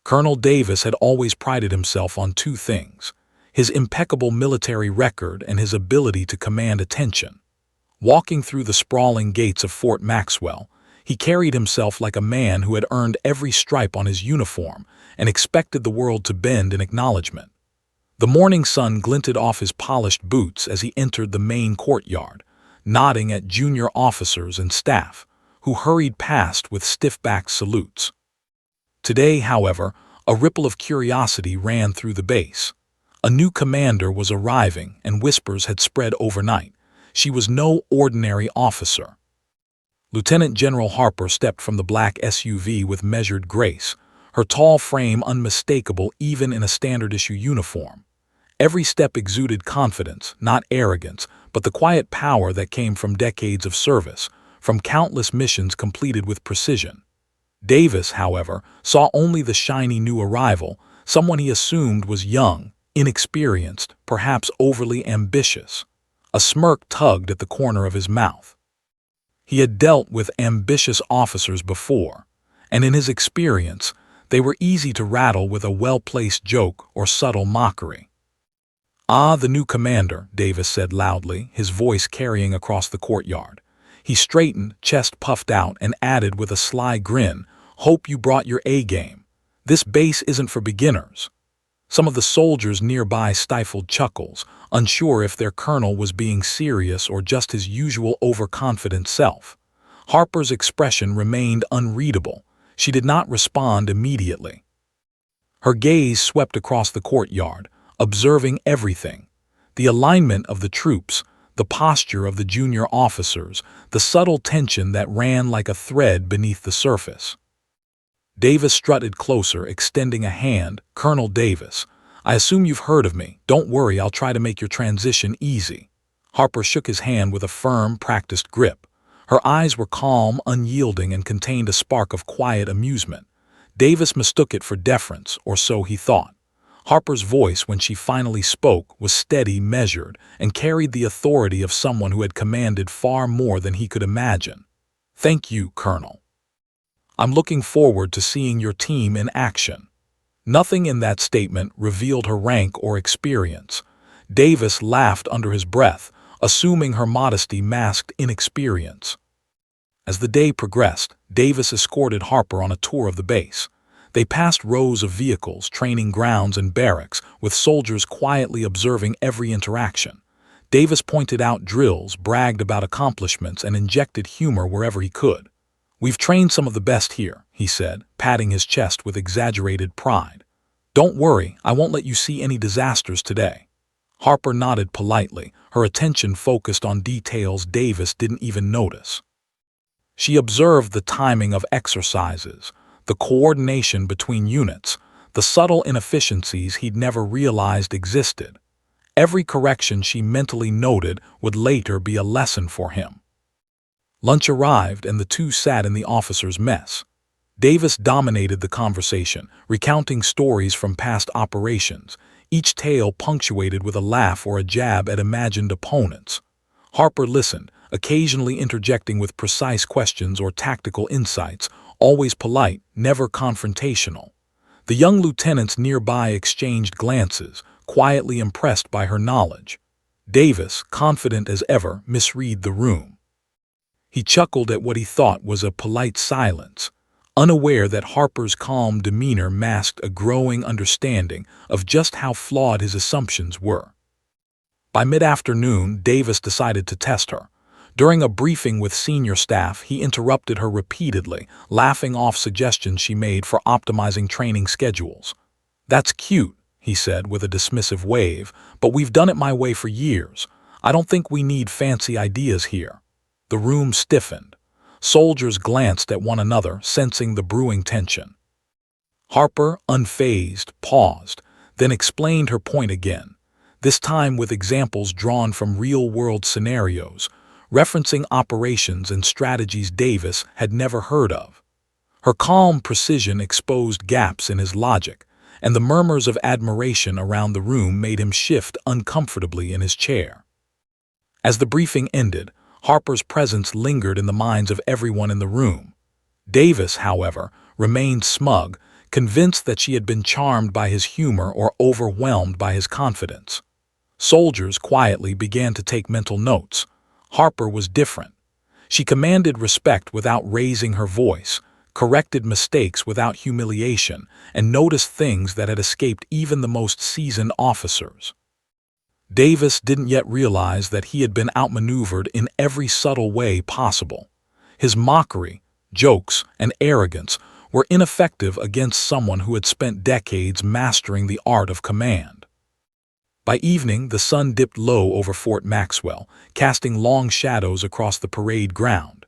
Colonel Davis had always prided himself on two things: his impeccable military record and his ability to command attention. Walking through the sprawling gates of Fort Maxwell, he carried himself like a man who had earned every stripe on his uniform and expected the world to bend in acknowledgement. The morning sun glinted off his polished boots as he entered the main courtyard, nodding at junior officers and staff, who hurried past with stiff-backed salutes. Today, however, a ripple of curiosity ran through the base. A new commander was arriving, and whispers had spread overnight. She was no ordinary officer. Lieutenant General Harper stepped from the black SUV with measured grace, her tall frame unmistakable even in a standard-issue uniform. Every step exuded confidence, not arrogance, but the quiet power that came from decades of service, from countless missions completed with precision. Davis, however, saw only the shiny new arrival, someone he assumed was young, inexperienced, perhaps overly ambitious. A smirk tugged at the corner of his mouth. He had dealt with ambitious officers before, and in his experience, they were easy to rattle with a well-placed joke or subtle mockery. "Ah, the new commander," Davis said loudly, his voice carrying across the courtyard. He straightened, chest puffed out, and added with a sly grin, "Hope you brought your A-game. This base isn't for beginners." Some of the soldiers nearby stifled chuckles, unsure if their colonel was being serious or just his usual overconfident self. Harper's expression remained unreadable. She did not respond immediately. Her gaze swept across the courtyard, observing everything: the alignment of the troops, the posture of the junior officers, the subtle tension that ran like a thread beneath the surface. Davis strutted closer, extending a hand. "Colonel Davis, I assume you've heard of me. Don't worry, I'll try to make your transition easy." Harper shook his hand with a firm, practiced grip. Her eyes were calm, unyielding, and contained a spark of quiet amusement. Davis mistook it for deference, or so he thought. Harper's voice, when she finally spoke, was steady, measured, and carried the authority of someone who had commanded far more than he could imagine. "Thank you, Colonel. I'm looking forward to seeing your team in action." Nothing in that statement revealed her rank or experience. Davis laughed under his breath, assuming her modesty masked inexperience. As the day progressed, Davis escorted Harper on a tour of the base. They passed rows of vehicles, training grounds, and barracks, with soldiers quietly observing every interaction. Davis pointed out drills, bragged about accomplishments, and injected humor wherever he could. "We've trained some of the best here," he said, patting his chest with exaggerated pride. "Don't worry, I won't let you see any disasters today." Harper nodded politely, her attention focused on details Davis didn't even notice. She observed the timing of exercises, the coordination between units, the subtle inefficiencies he'd never realized existed. Every correction she mentally noted would later be a lesson for him. Lunch arrived, and the two sat in the officers' mess. Davis dominated the conversation, recounting stories from past operations, each tale punctuated with a laugh or a jab at imagined opponents. Harper listened, occasionally interjecting with precise questions or tactical insights, always polite, never confrontational. The young lieutenants nearby exchanged glances, quietly impressed by her knowledge. Davis, confident as ever, misread the room. He chuckled at what he thought was a polite silence, unaware that Harper's calm demeanor masked a growing understanding of just how flawed his assumptions were. By mid-afternoon, Davis decided to test her. During a briefing with senior staff, he interrupted her repeatedly, laughing off suggestions she made for optimizing training schedules. "That's cute," he said with a dismissive wave, "but we've done it my way for years. I don't think we need fancy ideas here." The room stiffened. Soldiers glanced at one another, sensing the brewing tension. Harper, unfazed, paused, then explained her point again, this time with examples drawn from real-world scenarios, referencing operations and strategies Davis had never heard of. Her calm precision exposed gaps in his logic, and the murmurs of admiration around the room made him shift uncomfortably in his chair. As the briefing ended, Harper's presence lingered in the minds of everyone in the room. Davis, however, remained smug, convinced that she had been charmed by his humor or overwhelmed by his confidence. Soldiers quietly began to take mental notes. Harper was different. She commanded respect without raising her voice, corrected mistakes without humiliation, and noticed things that had escaped even the most seasoned officers. Davis didn't yet realize that he had been outmaneuvered in every subtle way possible. His mockery, jokes, and arrogance were ineffective against someone who had spent decades mastering the art of command. By evening, the sun dipped low over Fort Maxwell, casting long shadows across the parade ground.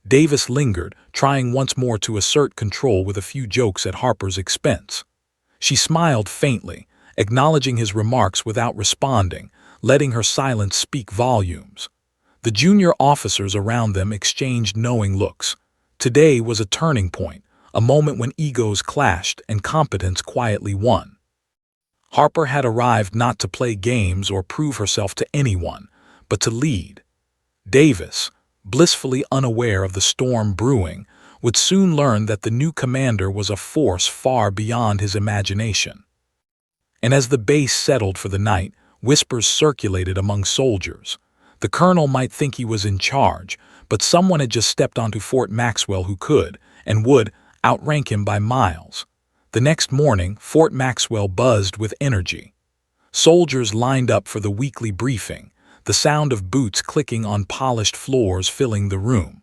Davis lingered, trying once more to assert control with a few jokes at Harper's expense. She smiled faintly, acknowledging his remarks without responding, letting her silence speak volumes. The junior officers around them exchanged knowing looks. Today was a turning point, a moment when egos clashed and competence quietly won. Harper had arrived not to play games or prove herself to anyone, but to lead. Davis, blissfully unaware of the storm brewing, would soon learn that the new commander was a force far beyond his imagination. And as the base settled for the night, whispers circulated among soldiers. The colonel might think he was in charge, but someone had just stepped onto Fort Maxwell who could, and would, outrank him by miles. The next morning, Fort Maxwell buzzed with energy. Soldiers lined up for the weekly briefing, the sound of boots clicking on polished floors filling the room.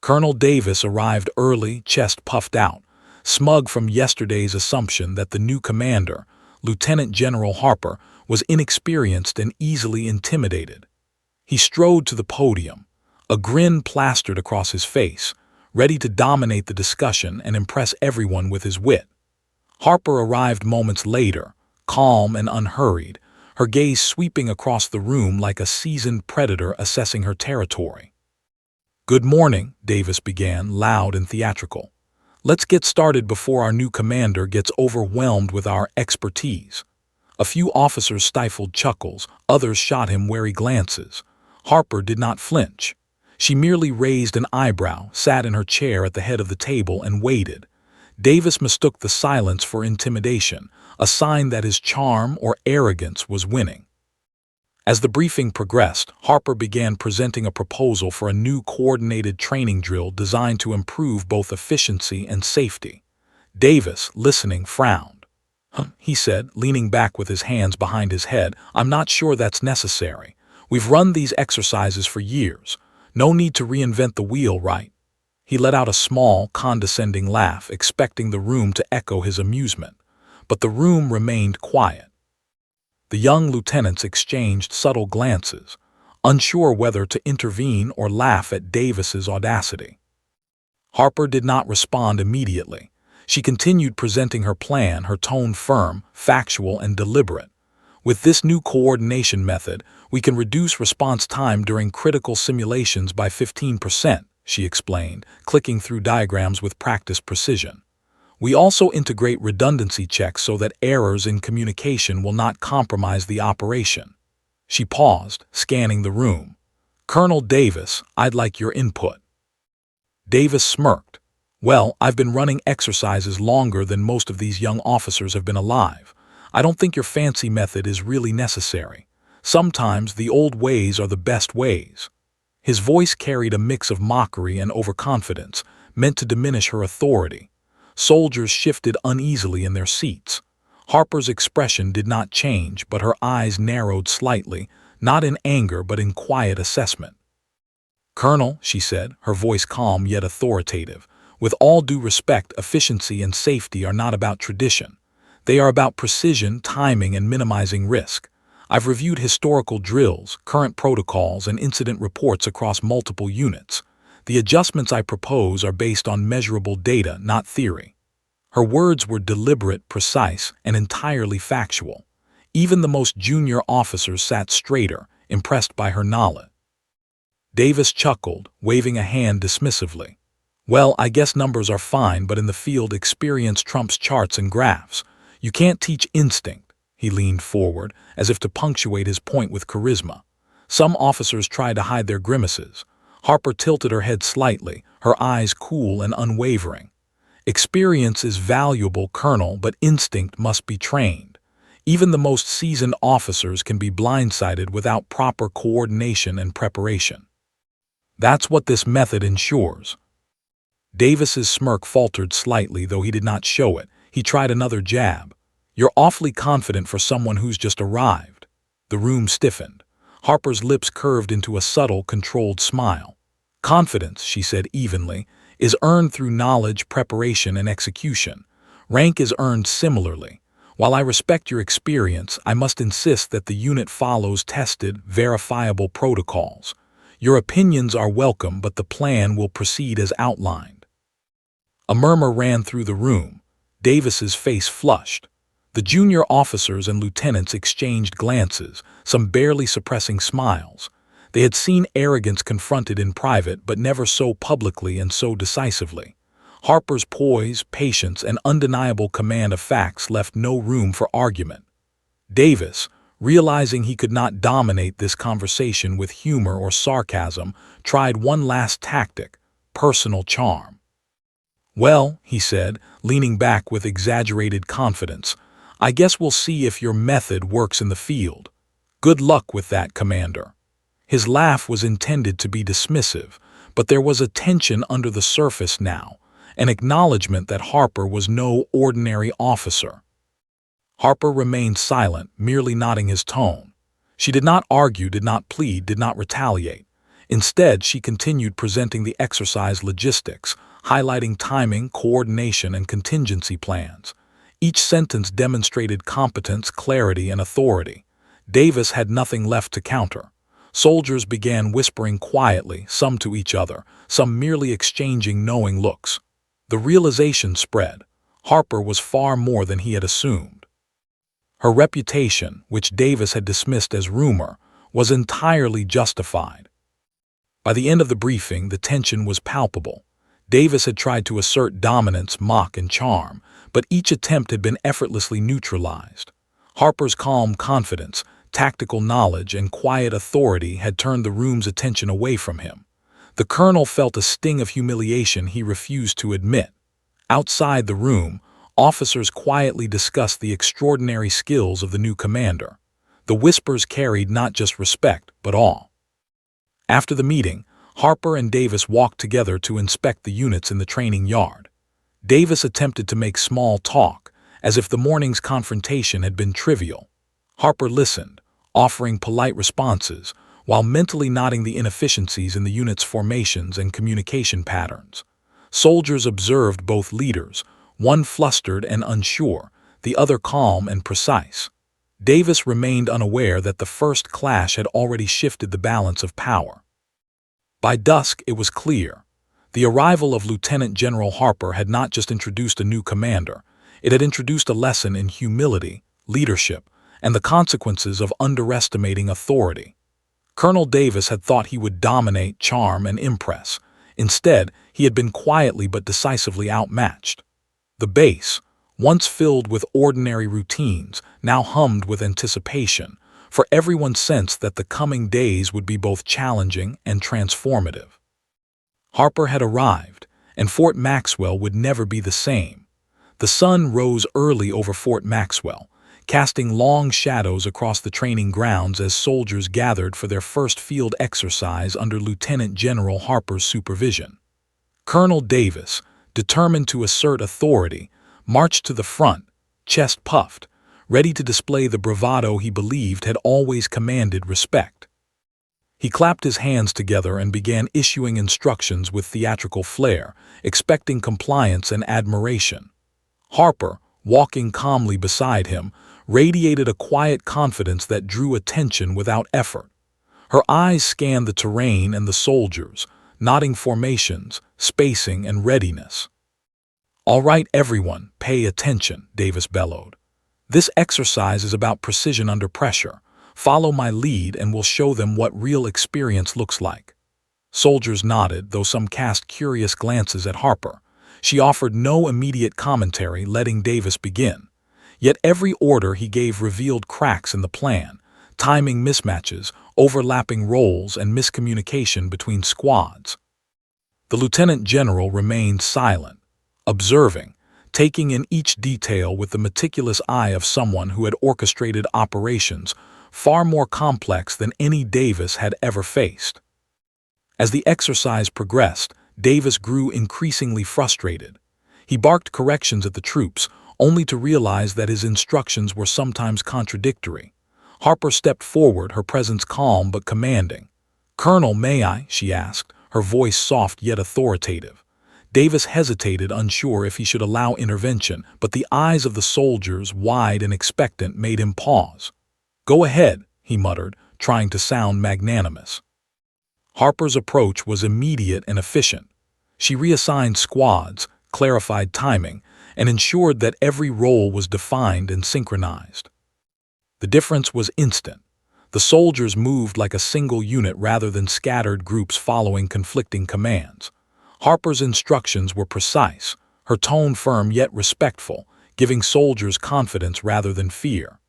Colonel Davis arrived early, chest puffed out, smug from yesterday's assumption that the new commander, Lieutenant General Harper, was inexperienced and easily intimidated. He strode to the podium, a grin plastered across his face, ready to dominate the discussion and impress everyone with his wit. Harper arrived moments later, calm and unhurried, her gaze sweeping across the room like a seasoned predator assessing her territory. "Good morning," Davis began, loud and theatrical. "Let's get started before our new commander gets overwhelmed with our expertise." A few officers stifled chuckles, others shot him wary glances. Harper did not flinch. She merely raised an eyebrow, sat in her chair at the head of the table, and waited. Davis mistook the silence for intimidation, a sign that his charm or arrogance was winning. As the briefing progressed, Harper began presenting a proposal for a new coordinated training drill designed to improve both efficiency and safety. Davis, listening, frowned. He said, leaning back with his hands behind his head, "I'm not sure that's necessary. We've run these exercises for years. No need to reinvent the wheel, right?" He let out a small, condescending laugh, expecting the room to echo his amusement. But the room remained quiet. The young lieutenants exchanged subtle glances, unsure whether to intervene or laugh at Davis's audacity. Harper did not respond immediately. She continued presenting her plan, her tone firm, factual, and deliberate. "With this new coordination method, we can reduce response time during critical simulations by 15%, she explained, clicking through diagrams with practiced precision. "We also integrate redundancy checks so that errors in communication will not compromise the operation." She paused, scanning the room. "Colonel Davis, I'd like your input." Davis smirked. "Well, I've been running exercises longer than most of these young officers have been alive. I don't think your fancy method is really necessary. Sometimes the old ways are the best ways." His voice carried a mix of mockery and overconfidence, meant to diminish her authority. Soldiers shifted uneasily in their seats. Harper's expression did not change, but her eyes narrowed slightly, not in anger but in quiet assessment. "Colonel," she said, her voice calm yet authoritative, "with all due respect, efficiency and safety are not about tradition. They are about precision, timing, and minimizing risk. I've reviewed historical drills, current protocols, and incident reports across multiple units. The adjustments I propose are based on measurable data, not theory." Her words were deliberate, precise, and entirely factual. Even the most junior officers sat straighter, impressed by her knowledge. Davis chuckled, waving a hand dismissively. "Well, I guess numbers are fine, but in the field experience trumps charts and graphs. You can't teach instinct." He leaned forward, as if to punctuate his point with charisma. Some officers tried to hide their grimaces. Harper tilted her head slightly, her eyes cool and unwavering. Experience is valuable, Colonel, but instinct must be trained. Even the most seasoned officers can be blindsided without proper coordination and preparation. That's what this method ensures. Davis's smirk faltered slightly, though he did not show it. He tried another jab. You're awfully confident for someone who's just arrived. The room stiffened. Harper's lips curved into a subtle, controlled smile. Confidence, she said evenly, is earned through knowledge, preparation, and execution. Rank is earned similarly. While I respect your experience, I must insist that the unit follows tested, verifiable protocols. Your opinions are welcome, but the plan will proceed as outlined. A murmur ran through the room. Davis's face flushed. The junior officers and lieutenants exchanged glances, some barely suppressing smiles. They had seen arrogance confronted in private, but never so publicly and so decisively. Harper's poise, patience, and undeniable command of facts left no room for argument. Davis, realizing he could not dominate this conversation with humor or sarcasm, tried one last tactic: personal charm. Well, he said, leaning back with exaggerated confidence, I guess we'll see if your method works in the field. Good luck with that, Commander. His laugh was intended to be dismissive, but there was a tension under the surface now, an acknowledgement that Harper was no ordinary officer. Harper remained silent, merely nodding his tone. She did not argue, did not plead, did not retaliate. Instead, she continued presenting the exercise logistics, highlighting timing, coordination, and contingency plans. Each sentence demonstrated competence, clarity, and authority. Davis had nothing left to counter. Soldiers began whispering quietly, some to each other, some merely exchanging knowing looks. The realization spread. Harper was far more than he had assumed. Her reputation, which Davis had dismissed as rumor, was entirely justified. By the end of the briefing, the tension was palpable. Davis had tried to assert dominance, mock, and charm, but each attempt had been effortlessly neutralized. Harper's calm confidence, tactical knowledge, and quiet authority had turned the room's attention away from him. The colonel felt a sting of humiliation he refused to admit. Outside the room, officers quietly discussed the extraordinary skills of the new commander. The whispers carried not just respect, but awe. After the meeting, Harper and Davis walked together to inspect the units in the training yard. Davis attempted to make small talk, as if the morning's confrontation had been trivial. Harper listened, offering polite responses, while mentally noting the inefficiencies in the unit's formations and communication patterns. Soldiers observed both leaders, one flustered and unsure, the other calm and precise. Davis remained unaware that the first clash had already shifted the balance of power. By dusk, it was clear. The arrival of Lieutenant General Harper had not just introduced a new commander, it had introduced a lesson in humility, leadership, and the consequences of underestimating authority. Colonel Davis had thought he would dominate, charm, and impress. Instead, he had been quietly but decisively outmatched. The base, once filled with ordinary routines, now hummed with anticipation, for everyone sensed that the coming days would be both challenging and transformative. Harper had arrived, and Fort Maxwell would never be the same. The sun rose early over Fort Maxwell, casting long shadows across the training grounds as soldiers gathered for their first field exercise under Lieutenant General Harper's supervision. Colonel Davis, determined to assert authority, marched to the front, chest puffed, ready to display the bravado he believed had always commanded respect. He clapped his hands together and began issuing instructions with theatrical flair, expecting compliance and admiration. Harper, walking calmly beside him, radiated a quiet confidence that drew attention without effort. Her eyes scanned the terrain and the soldiers, noting formations, spacing, and readiness. "All right, everyone, pay attention," Davis bellowed. "This exercise is about precision under pressure. Follow my lead and we'll show them what real experience looks like." Soldiers nodded, though some cast curious glances at Harper. She offered no immediate commentary, letting Davis begin. Yet every order he gave revealed cracks in the plan, timing mismatches, overlapping roles, and miscommunication between squads. The lieutenant general remained silent. observing, taking in each detail with the meticulous eye of someone who had orchestrated operations far more complex than any Davis had ever faced. As the exercise progressed, Davis grew increasingly frustrated. He barked corrections at the troops, only to realize that his instructions were sometimes contradictory. Harper stepped forward, her presence calm but commanding. "Colonel, may I?" she asked, her voice soft yet authoritative. Davis hesitated, unsure if he should allow intervention, but the eyes of the soldiers, wide and expectant, made him pause. "Go ahead," he muttered, trying to sound magnanimous. Harper's approach was immediate and efficient. She reassigned squads, clarified timing, and ensured that every role was defined and synchronized. The difference was instant. The soldiers moved like a single unit rather than scattered groups following conflicting commands. Harper's instructions were precise, her tone firm yet respectful, giving soldiers confidence rather than fear.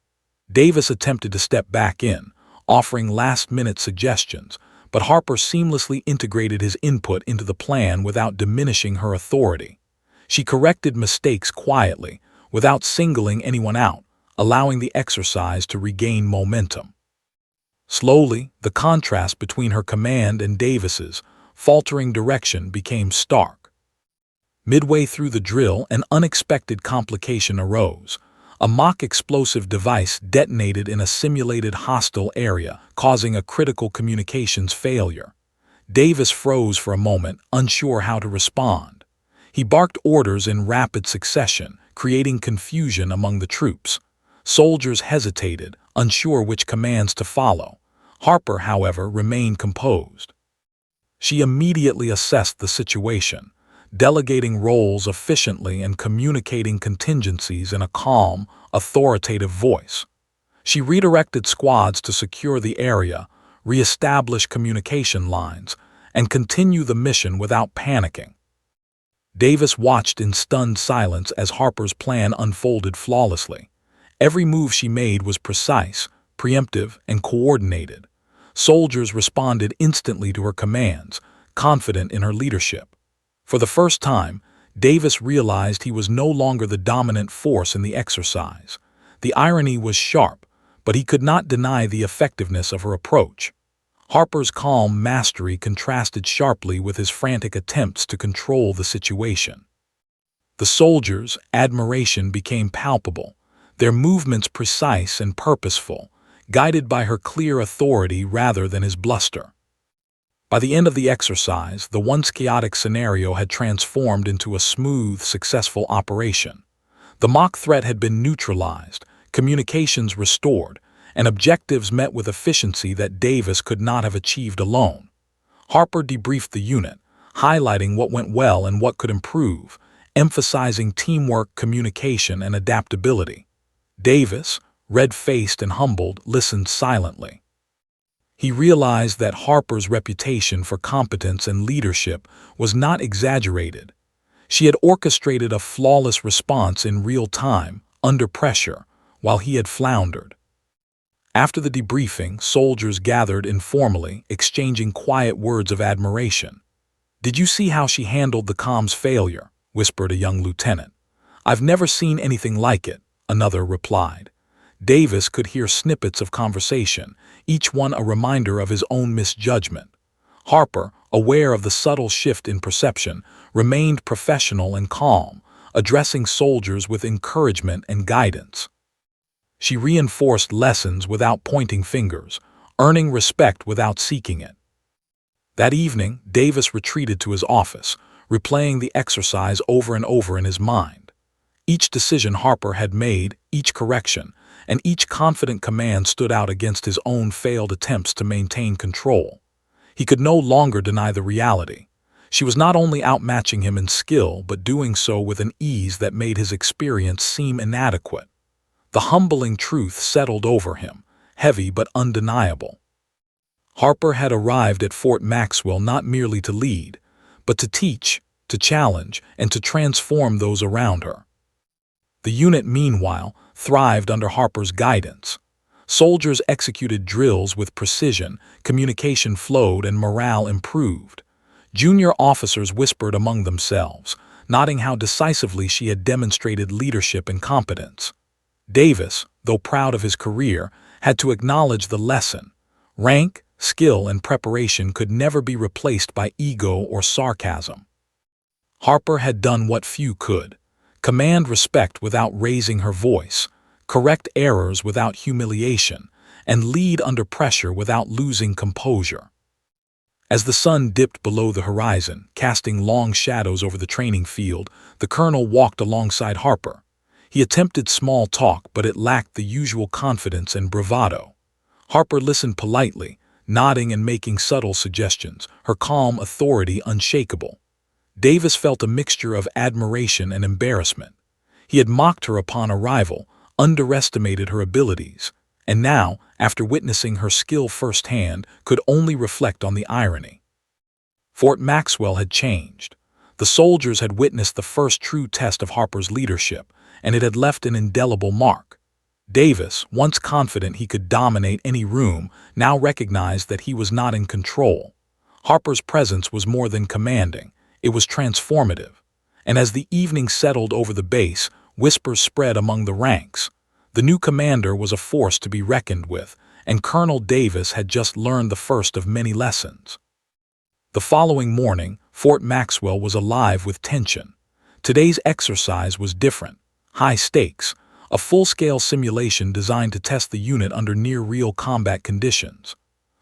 Davis attempted to step back in, offering last-minute suggestions, but Harper seamlessly integrated his input into the plan without diminishing her authority. She corrected mistakes quietly, without singling anyone out, allowing the exercise to regain momentum. Slowly, the contrast between her command and Davis's faltering direction became stark. Midway through the drill, an unexpected complication arose. A mock explosive device detonated in a simulated hostile area, causing a critical communications failure. Davis froze for a moment, unsure how to respond. He barked orders in rapid succession, creating confusion among the troops. Soldiers hesitated, unsure which commands to follow. Harper, however, remained composed. She immediately assessed the situation, delegating roles efficiently and communicating contingencies in a calm, authoritative voice. She redirected squads to secure the area, re-establish communication lines, and continue the mission without panicking. Davis watched in stunned silence as Harper's plan unfolded flawlessly. Every move she made was precise, preemptive, and coordinated. Soldiers responded instantly to her commands, confident in her leadership. For the first time, Davis realized he was no longer the dominant force in the exercise. The irony was sharp, but he could not deny the effectiveness of her approach. Harper's calm mastery contrasted sharply with his frantic attempts to control the situation. The soldiers' admiration became palpable, their movements precise and purposeful, guided by her clear authority rather than his bluster. By the end of the exercise, the once chaotic scenario had transformed into a smooth, successful operation. The mock threat had been neutralized, communications restored, and objectives met with efficiency that Davis could not have achieved alone. Harper debriefed the unit, highlighting what went well and what could improve, emphasizing teamwork, communication, and adaptability. Davis, red-faced and humbled, listened silently. He realized that Harper's reputation for competence and leadership was not exaggerated. She had orchestrated a flawless response in real time, under pressure, while he had floundered. After the debriefing, soldiers gathered informally, exchanging quiet words of admiration. "Did you see how she handled the comms failure?" whispered a young lieutenant. "I've never seen anything like it," another replied. Davis could hear snippets of conversation, each one a reminder of his own misjudgment. Harper, aware of the subtle shift in perception, remained professional and calm, addressing soldiers with encouragement and guidance. She reinforced lessons without pointing fingers, earning respect without seeking it. That evening, Davis retreated to his office, replaying the exercise over and over in his mind. Each decision Harper had made, each correction, and each confident command stood out against his own failed attempts to maintain control. He could no longer deny the reality. She was not only outmatching him in skill, but doing so with an ease that made his experience seem inadequate. The humbling truth settled over him, heavy but undeniable. Harper had arrived at Fort Maxwell not merely to lead, but to teach, to challenge, and to transform those around her. The unit, meanwhile, thrived under Harper's guidance. Soldiers executed drills with precision, communication flowed, and morale improved. Junior officers whispered among themselves, noting how decisively she had demonstrated leadership and competence. Davis, though proud of his career, had to acknowledge the lesson. Rank, skill, and preparation could never be replaced by ego or sarcasm. Harper had done what few could: command respect without raising her voice, correct errors without humiliation, and lead under pressure without losing composure. As the sun dipped below the horizon, casting long shadows over the training field, the colonel walked alongside Harper. He attempted small talk, but it lacked the usual confidence and bravado. Harper listened politely, nodding and making subtle suggestions, her calm authority unshakable. Davis felt a mixture of admiration and embarrassment. He had mocked her upon arrival, underestimated her abilities, and now, after witnessing her skill firsthand, could only reflect on the irony. Fort Maxwell had changed. The soldiers had witnessed the first true test of Harper's leadership, and it had left an indelible mark. Davis, once confident he could dominate any room, now recognized that he was not in control. Harper's presence was more than commanding, it was transformative. And as the evening settled over the base, whispers spread among the ranks. The new commander was a force to be reckoned with, and Colonel Davis had just learned the first of many lessons. The following morning, Fort Maxwell was alive with tension. Today's exercise was different. High stakes, a full-scale simulation designed to test the unit under near-real combat conditions.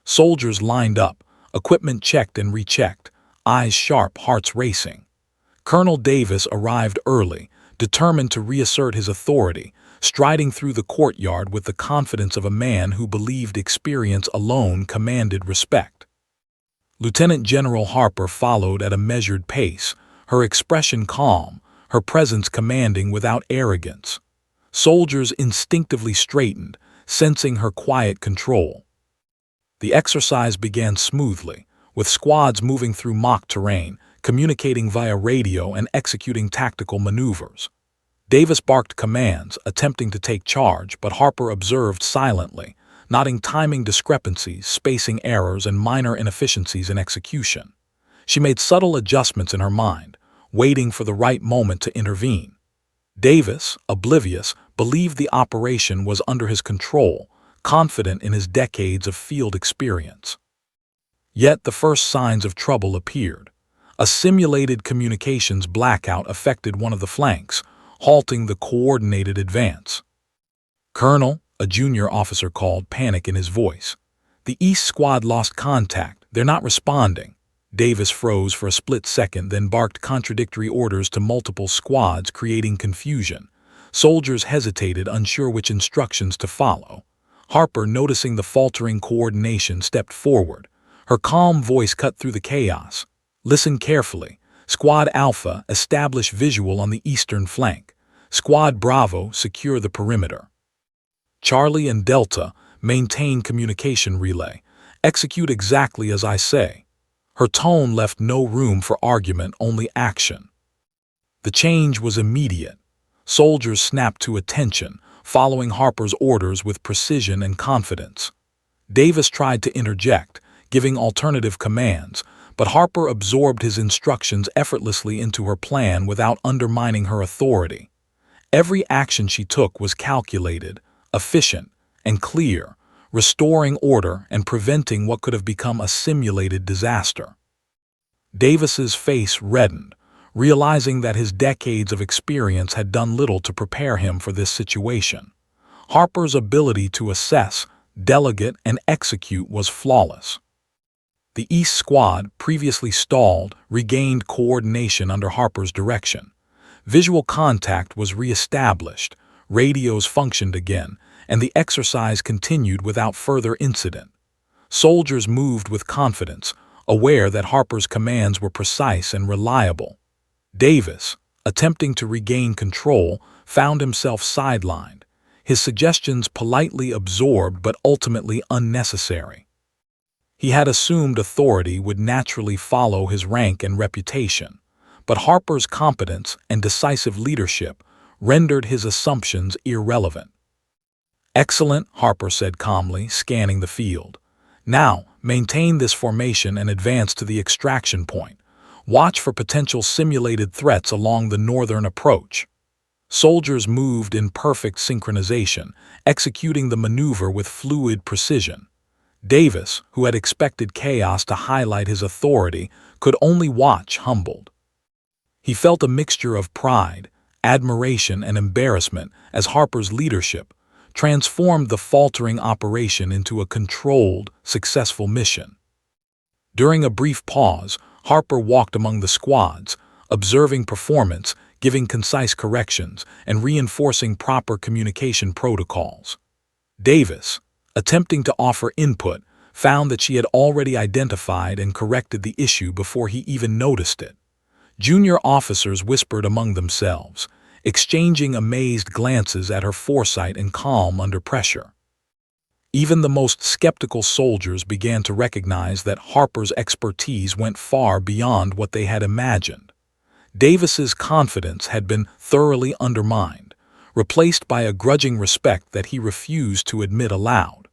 Soldiers lined up, equipment checked and rechecked, eyes sharp, hearts racing. Colonel Davis arrived early, determined to reassert his authority, striding through the courtyard with the confidence of a man who believed experience alone commanded respect. Lieutenant General Harper followed at a measured pace, her expression calm, her presence commanding without arrogance. Soldiers instinctively straightened, sensing her quiet control. The exercise began smoothly, with squads moving through mock terrain, communicating via radio and executing tactical maneuvers. Davis barked commands, attempting to take charge, but Harper observed silently, noting timing discrepancies, spacing errors, and minor inefficiencies in execution. She made subtle adjustments in her mind, waiting for the right moment to intervene. Davis, oblivious, believed the operation was under his control, confident in his decades of field experience. Yet the first signs of trouble appeared. A simulated communications blackout affected one of the flanks, halting the coordinated advance. "Colonel," a junior officer called, panic in his voice. "The East squad lost contact. They're not responding." Davis froze for a split second, then barked contradictory orders to multiple squads, creating confusion. Soldiers hesitated, unsure which instructions to follow. Harper, noticing the faltering coordination, stepped forward. Her calm voice cut through the chaos. "Listen carefully. Squad Alpha, establish visual on the eastern flank. Squad Bravo, secure the perimeter. Charlie and Delta, maintain communication relay. Execute exactly as I say." Her tone left no room for argument, only action. The change was immediate. Soldiers snapped to attention, following Harper's orders with precision and confidence. Davis tried to interject, giving alternative commands, but Harper absorbed his instructions effortlessly into her plan without undermining her authority. Every action she took was calculated, efficient, and clear, restoring order and preventing what could have become a simulated disaster. Davis's face reddened, realizing that his decades of experience had done little to prepare him for this situation. Harper's ability to assess, delegate, and execute was flawless. The East Squad, previously stalled, regained coordination under Harper's direction. Visual contact was re-established, radios functioned again, and the exercise continued without further incident. Soldiers moved with confidence, aware that Harper's commands were precise and reliable. Davis, attempting to regain control, found himself sidelined, his suggestions politely absorbed but ultimately unnecessary. He had assumed authority would naturally follow his rank and reputation, but Harper's competence and decisive leadership rendered his assumptions irrelevant. "Excellent," Harper said calmly, scanning the field. "Now, maintain this formation and advance to the extraction point. Watch for potential simulated threats along the northern approach. Soldiers moved in perfect synchronization, executing the maneuver with fluid precision. Davis, who had expected chaos to highlight his authority, could only watch humbled. He felt a mixture of pride, admiration, and embarrassment as Harper's leadership transformed the faltering operation into a controlled, successful mission. During a brief pause, Harper walked among the squads, observing performance, giving concise corrections, and reinforcing proper communication protocols. Davis, attempting to offer input, found that she had already identified and corrected the issue before he even noticed it. Junior officers whispered among themselves, exchanging amazed glances at her foresight and calm under pressure. Even the most skeptical soldiers began to recognize that Harper's expertise went far beyond what they had imagined. Davis's confidence had been thoroughly undermined, replaced by a grudging respect that he refused to admit aloud.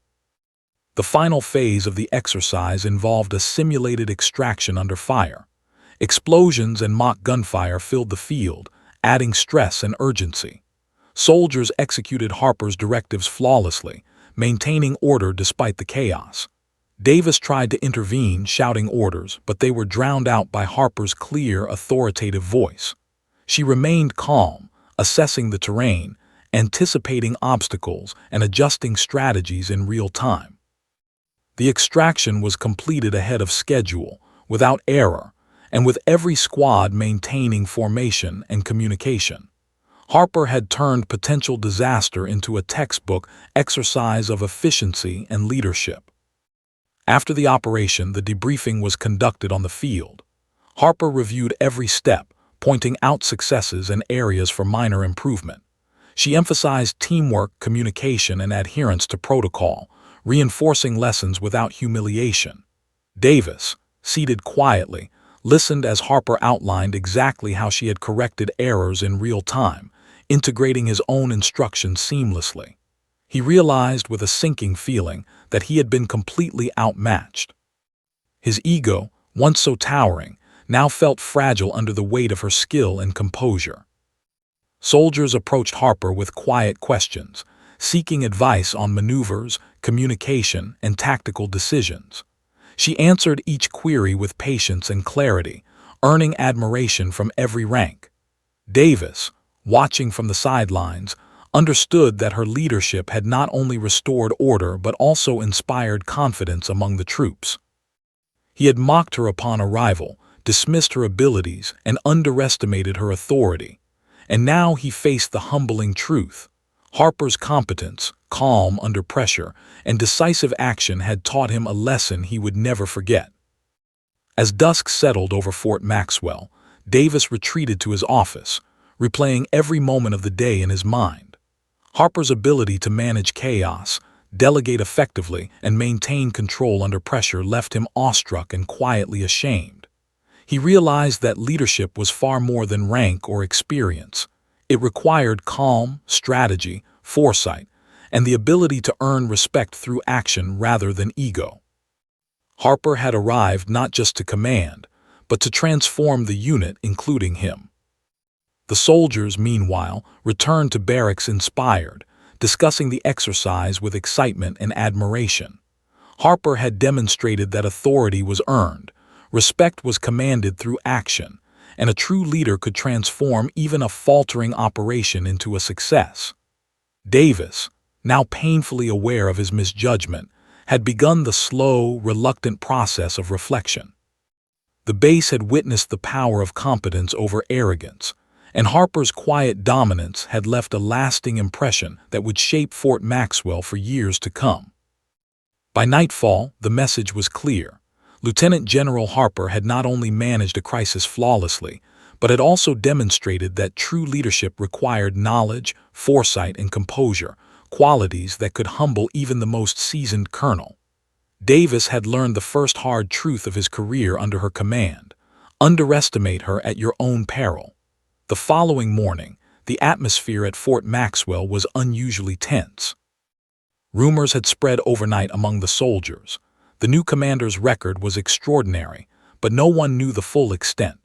The final phase of the exercise involved a simulated extraction under fire. Explosions and mock gunfire filled the field, adding stress and urgency. Soldiers executed Harper's directives flawlessly, maintaining order despite the chaos. Davis tried to intervene, shouting orders, but they were drowned out by Harper's clear, authoritative voice. She remained calm, assessing the terrain, anticipating obstacles, and adjusting strategies in real time. The extraction was completed ahead of schedule, without error, and with every squad maintaining formation and communication. Harper had turned potential disaster into a textbook exercise of efficiency and leadership. After the operation, the debriefing was conducted on the field. Harper reviewed every step, pointing out successes and areas for minor improvement. She emphasized teamwork, communication, and adherence to protocol, reinforcing lessons without humiliation. Davis, seated quietly, listened as Harper outlined exactly how she had corrected errors in real time, integrating his own instructions seamlessly. He realized with a sinking feeling that he had been completely outmatched. His ego, once so towering, now felt fragile under the weight of her skill and composure. Soldiers approached Harper with quiet questions, seeking advice on maneuvers, communication, and tactical decisions. She answered each query with patience and clarity, earning admiration from every rank. Davis, watching from the sidelines, understood that her leadership had not only restored order but also inspired confidence among the troops. He had mocked her upon arrival, dismissed her abilities, and underestimated her authority. And now he faced the humbling truth. Harper's competence, calm under pressure, and decisive action had taught him a lesson he would never forget. As dusk settled over Fort Maxwell, Davis retreated to his office, replaying every moment of the day in his mind. Harper's ability to manage chaos, delegate effectively, and maintain control under pressure left him awestruck and quietly ashamed. He realized that leadership was far more than rank or experience. It required calm, strategy, foresight, and the ability to earn respect through action rather than ego. Harper had arrived not just to command, but to transform the unit, including him. The soldiers, meanwhile, returned to barracks inspired, discussing the exercise with excitement and admiration. Harper had demonstrated that authority was earned, respect was commanded through action, and a true leader could transform even a faltering operation into a success. Davis, now painfully aware of his misjudgment, had begun the slow, reluctant process of reflection. The base had witnessed the power of competence over arrogance, and Harper's quiet dominance had left a lasting impression that would shape Fort Maxwell for years to come. By nightfall, the message was clear. Lieutenant General Harper had not only managed a crisis flawlessly, but had also demonstrated that true leadership required knowledge, foresight, and composure, qualities that could humble even the most seasoned colonel. Davis had learned the first hard truth of his career under her command: underestimate her at your own peril. The following morning, the atmosphere at Fort Maxwell was unusually tense. Rumors had spread overnight among the soldiers. The new commander's record was extraordinary, but no one knew the full extent.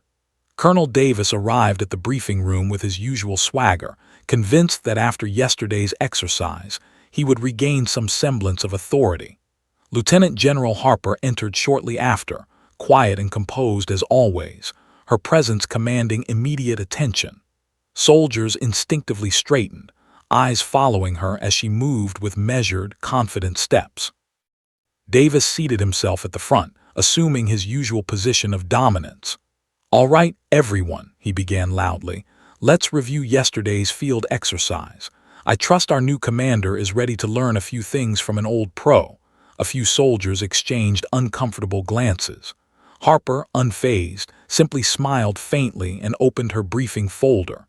Colonel Davis arrived at the briefing room with his usual swagger, convinced that after yesterday's exercise, he would regain some semblance of authority. Lieutenant General Harper entered shortly after, quiet and composed as always, her presence commanding immediate attention. Soldiers instinctively straightened, eyes following her as she moved with measured, confident steps. Davis seated himself at the front, assuming his usual position of dominance. "All right, everyone," he began loudly. "Let's review yesterday's field exercise. I trust our new commander is ready to learn a few things from an old pro." A few soldiers exchanged uncomfortable glances. Harper, unfazed, simply smiled faintly and opened her briefing folder.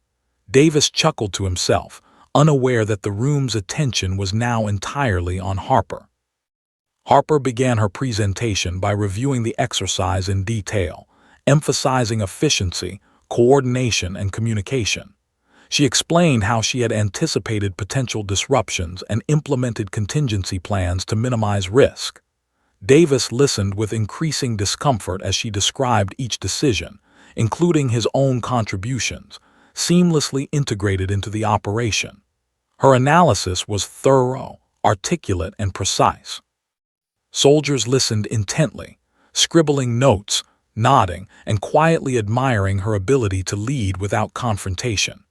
Davis chuckled to himself, unaware that the room's attention was now entirely on Harper. Harper began her presentation by reviewing the exercise in detail, emphasizing efficiency, coordination, and communication. She explained how she had anticipated potential disruptions and implemented contingency plans to minimize risk. Davis listened with increasing discomfort as she described each decision, including his own contributions, seamlessly integrated into the operation. Her analysis was thorough, articulate, and precise. Soldiers listened intently, scribbling notes, nodding, and quietly admiring her ability to lead without confrontation.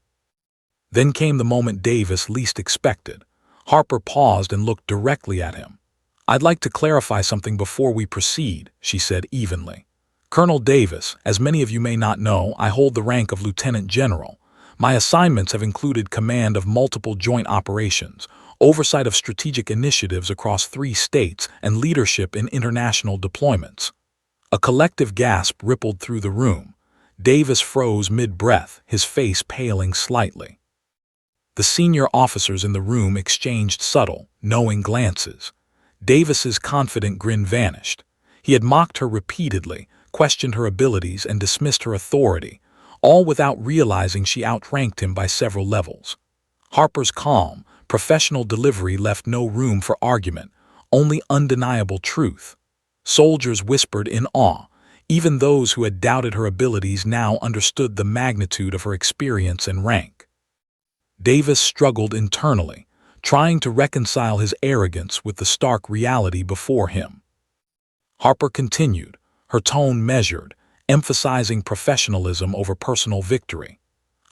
Then came the moment Davis least expected. Harper paused and looked directly at him. "I'd like to clarify something before we proceed," she said evenly. "Colonel Davis, as many of you may not know, I hold the rank of Lieutenant General. My assignments have included command of multiple joint operations, oversight of strategic initiatives across 3 states, and leadership in international deployments." A collective gasp rippled through the room. Davis froze mid-breath, his face paling slightly. The senior officers in the room exchanged subtle, knowing glances. Davis's confident grin vanished. He had mocked her repeatedly, questioned her abilities, and dismissed her authority, all without realizing she outranked him by several levels. Harper's calm, professional delivery left no room for argument, only undeniable truth. Soldiers whispered in awe. Even those who had doubted her abilities now understood the magnitude of her experience and rank. Davis struggled internally, trying to reconcile his arrogance with the stark reality before him. Harper continued, her tone measured, emphasizing professionalism over personal victory.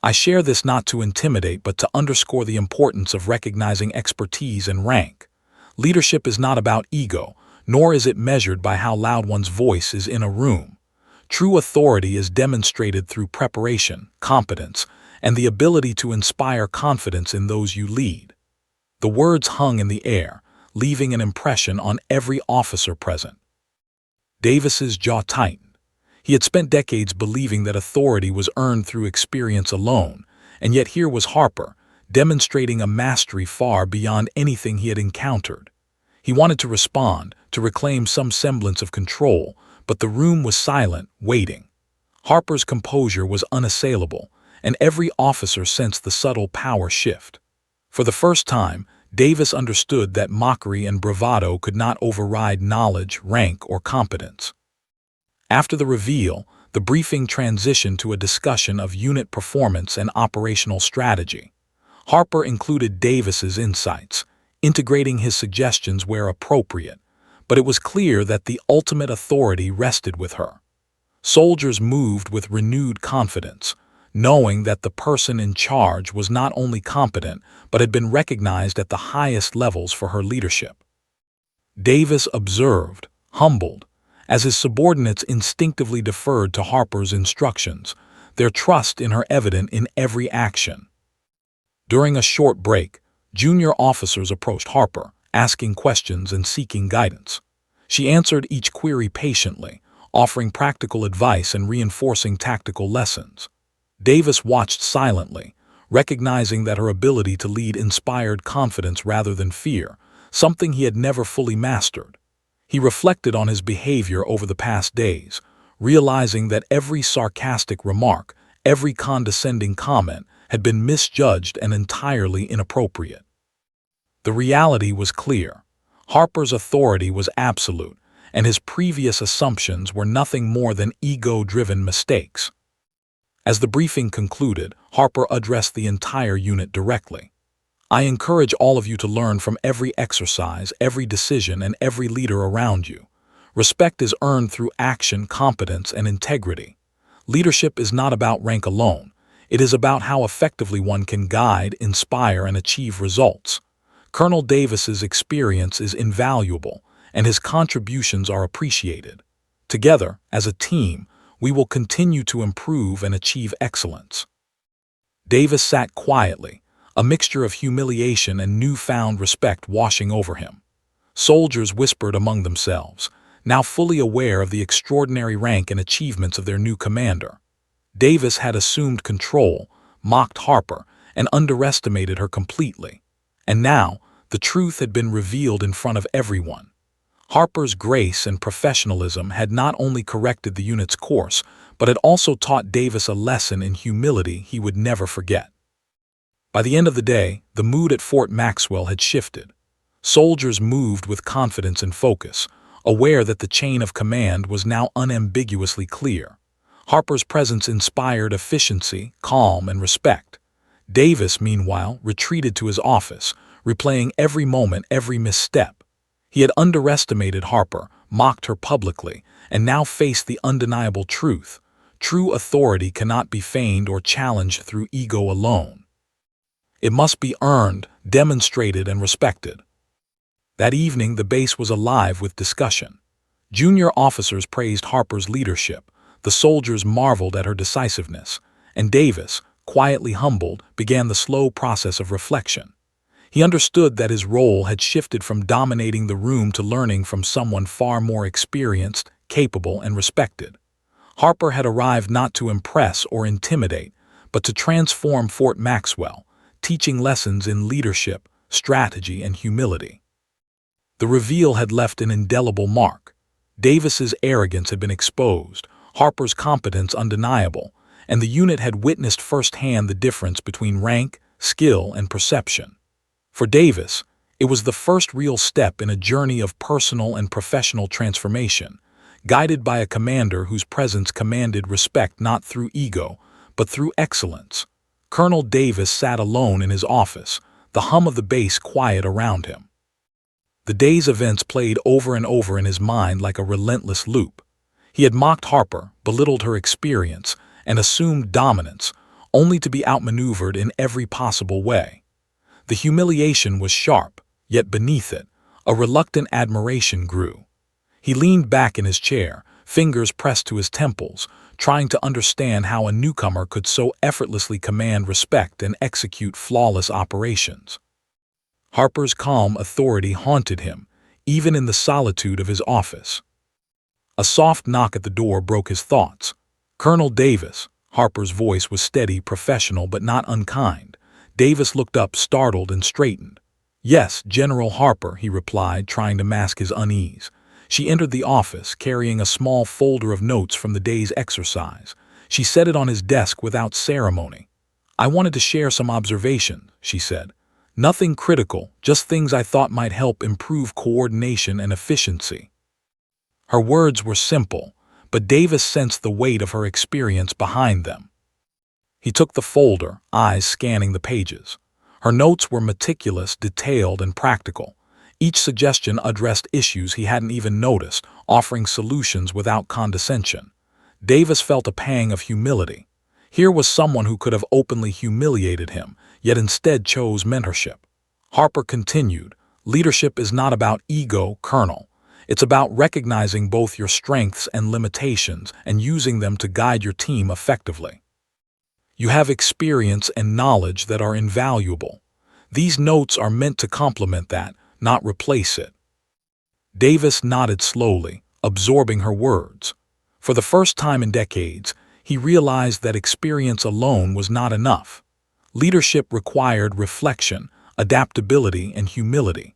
"I share this not to intimidate but to underscore the importance of recognizing expertise and rank. Leadership is not about ego, nor is it measured by how loud one's voice is in a room. True authority is demonstrated through preparation, competence, and the ability to inspire confidence in those you lead." The words hung in the air, leaving an impression on every officer present. Davis's jaw tightened. He had spent decades believing that authority was earned through experience alone, and yet here was Harper, demonstrating a mastery far beyond anything he had encountered. He wanted to respond, to reclaim some semblance of control, but the room was silent, waiting. Harper's composure was unassailable, and every officer sensed the subtle power shift. For the first time, Davis understood that mockery and bravado could not override knowledge, rank, or competence. After the reveal, the briefing transitioned to a discussion of unit performance and operational strategy. Harper included Davis's insights, integrating his suggestions where appropriate, but it was clear that the ultimate authority rested with her. Soldiers moved with renewed confidence, knowing that the person in charge was not only competent but had been recognized at the highest levels for her leadership. Davis observed, humbled, as his subordinates instinctively deferred to Harper's instructions, their trust in her evident in every action. During a short break, junior officers approached Harper, asking questions and seeking guidance. She answered each query patiently, offering practical advice and reinforcing tactical lessons. Davis watched silently, recognizing that her ability to lead inspired confidence rather than fear, something he had never fully mastered. He reflected on his behavior over the past days, realizing that every sarcastic remark, every condescending comment had been misjudged and entirely inappropriate. The reality was clear. Harper's authority was absolute, and his previous assumptions were nothing more than ego-driven mistakes. As the briefing concluded, Harper addressed the entire unit directly. "I encourage all of you to learn from every exercise, every decision, and every leader around you. Respect is earned through action, competence, and integrity. Leadership is not about rank alone. It is about how effectively one can guide, inspire, and achieve results. Colonel Davis's experience is invaluable, and his contributions are appreciated. Together, as a team, we will continue to improve and achieve excellence." Davis sat quietly, a mixture of humiliation and newfound respect washing over him. Soldiers whispered among themselves, now fully aware of the extraordinary rank and achievements of their new commander. Davis had assumed control, mocked Harper, and underestimated her completely. And now, the truth had been revealed in front of everyone. Harper's grace and professionalism had not only corrected the unit's course, but had also taught Davis a lesson in humility he would never forget. By the end of the day, the mood at Fort Maxwell had shifted. Soldiers moved with confidence and focus, aware that the chain of command was now unambiguously clear. Harper's presence inspired efficiency, calm, and respect. Davis, meanwhile, retreated to his office, replaying every moment, every misstep. He had underestimated Harper, mocked her publicly, and now faced the undeniable truth. True authority cannot be feigned or challenged through ego alone. It must be earned, demonstrated, and respected. That evening, the base was alive with discussion. Junior officers praised Harper's leadership, the soldiers marveled at her decisiveness, and Davis, quietly humbled, began the slow process of reflection. He understood that his role had shifted from dominating the room to learning from someone far more experienced, capable, and respected. Harper had arrived not to impress or intimidate, but to transform Fort Maxwell, teaching lessons in leadership, strategy, and humility. The reveal had left an indelible mark. Davis's arrogance had been exposed, Harper's competence undeniable, and the unit had witnessed firsthand the difference between rank, skill, and perception. For Davis, it was the first real step in a journey of personal and professional transformation, guided by a commander whose presence commanded respect not through ego, but through excellence. Colonel Davis sat alone in his office, the hum of the base quiet around him. The day's events played over and over in his mind like a relentless loop. He had mocked Harper, belittled her experience, and assumed dominance, only to be outmaneuvered in every possible way. The humiliation was sharp, yet beneath it, a reluctant admiration grew. He leaned back in his chair, fingers pressed to his temples, trying to understand how a newcomer could so effortlessly command respect and execute flawless operations. Harper's calm authority haunted him, even in the solitude of his office. A soft knock at the door broke his thoughts. "Colonel Davis." Harper's voice was steady, professional, but not unkind. Davis looked up, startled, and straightened. "Yes, General Harper," he replied, trying to mask his unease. She entered the office, carrying a small folder of notes from the day's exercise. She set it on his desk without ceremony. "I wanted to share some observations," she said. "Nothing critical, just things I thought might help improve coordination and efficiency." Her words were simple, but Davis sensed the weight of her experience behind them. He took the folder, eyes scanning the pages. Her notes were meticulous, detailed, and practical. Each suggestion addressed issues he hadn't even noticed, offering solutions without condescension. Davis felt a pang of humility. Here was someone who could have openly humiliated him, yet instead chose mentorship. Harper continued, "Leadership is not about ego, Colonel. It's about recognizing both your strengths and limitations and using them to guide your team effectively. You have experience and knowledge that are invaluable. These notes are meant to complement that, not replace it." Davis nodded slowly, absorbing her words. For the first time in decades, he realized that experience alone was not enough. Leadership required reflection, adaptability, and humility.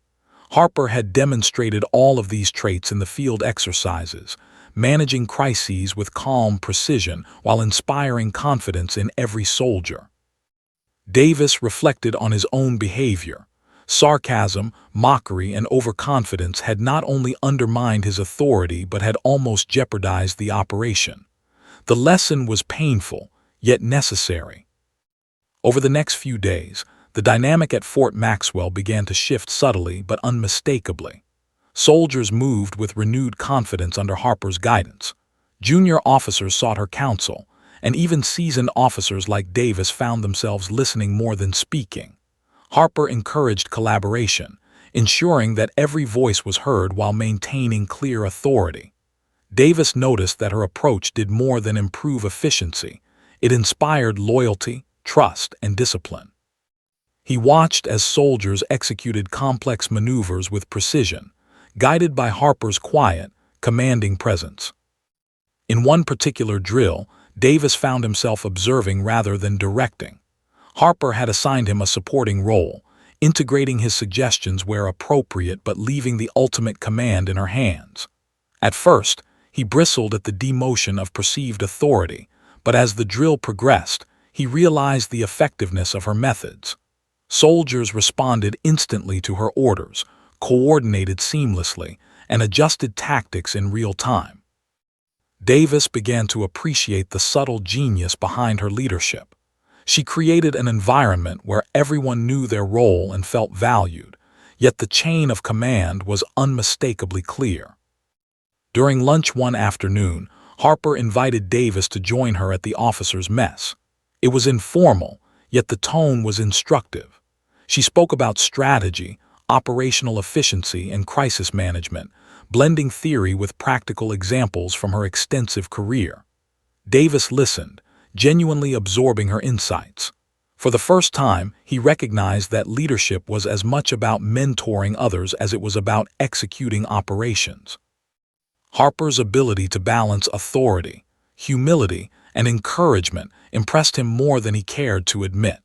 Harper had demonstrated all of these traits in the field exercises, managing crises with calm precision while inspiring confidence in every soldier. Davis reflected on his own behavior. Sarcasm, mockery, and overconfidence had not only undermined his authority but had almost jeopardized the operation. The lesson was painful, yet necessary. Over the next few days, the dynamic at Fort Maxwell began to shift subtly but unmistakably. Soldiers moved with renewed confidence under Harper's guidance. Junior officers sought her counsel, and even seasoned officers like Davis found themselves listening more than speaking. Harper encouraged collaboration, ensuring that every voice was heard while maintaining clear authority. Davis noticed that her approach did more than improve efficiency. It inspired loyalty, trust, and discipline. He watched as soldiers executed complex maneuvers with precision, guided by Harper's quiet, commanding presence. In one particular drill, Davis found himself observing rather than directing. Harper had assigned him a supporting role, integrating his suggestions where appropriate but leaving the ultimate command in her hands. At first, he bristled at the demotion of perceived authority, but as the drill progressed, he realized the effectiveness of her methods. Soldiers responded instantly to her orders, coordinated seamlessly, and adjusted tactics in real time. Davis began to appreciate the subtle genius behind her leadership. She created an environment where everyone knew their role and felt valued, yet the chain of command was unmistakably clear. During lunch one afternoon, Harper invited Davis to join her at the officers' mess. It was informal, yet the tone was instructive. She spoke about strategy, operational efficiency, and crisis management, blending theory with practical examples from her extensive career. Davis listened, genuinely absorbing her insights. For the first time, he recognized that leadership was as much about mentoring others as it was about executing operations. Harper's ability to balance authority, humility, and encouragement impressed him more than he cared to admit.